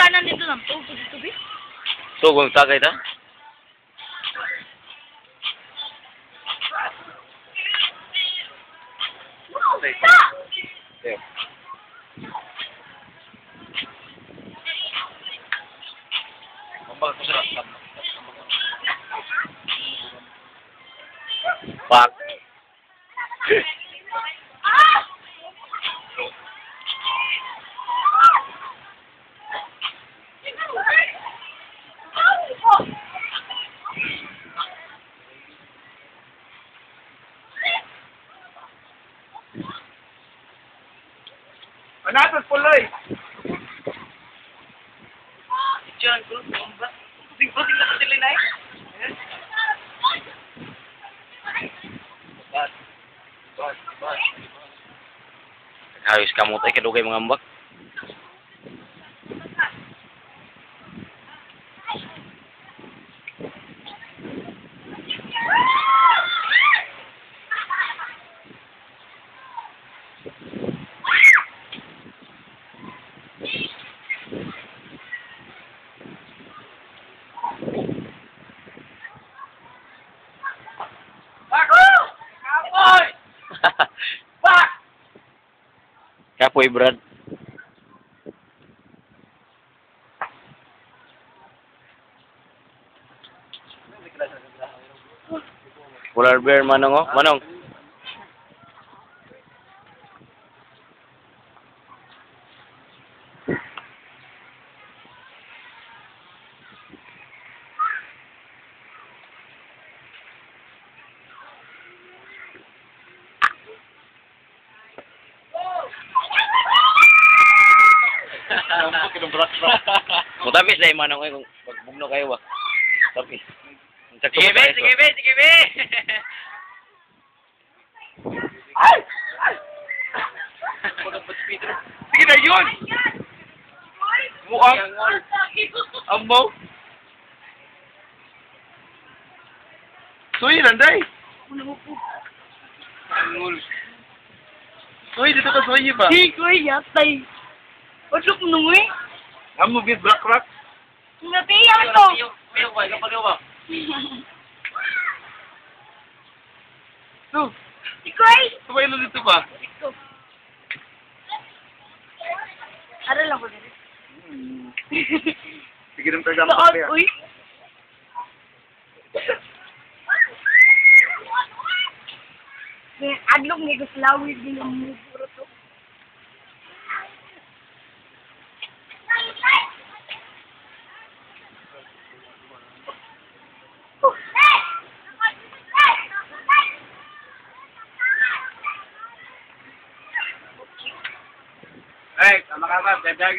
kanan dito ng tubi. Tugong tagay ta? Okay. Pak. Panatas puloy. Diyan ko, ba? Tingko na kadili na eh. Hayos kamot ay kadugay mga ambak. Kapoy, Brad. Polar bear manong oh, manong. Mutapis dahil manong kung pagbugno kayo ba? Tapis. Sige be. Ay! Sige na yun! Mukhang ambaw. Suy, nanday. Angul. Suy, dito ka suy ba? Di ko yatay. Otlok nung eh. Amo bit black rock. Natiyang to. Piyok ba? Kapag ba? So, Ikoy. sabay lo dito ba? Ito. Aral lang ko dito. Sige nang tagang Soot, pa. uy. Adlok ni Guslawid din ang muburo to. Ay, tama ka ba? Dagdag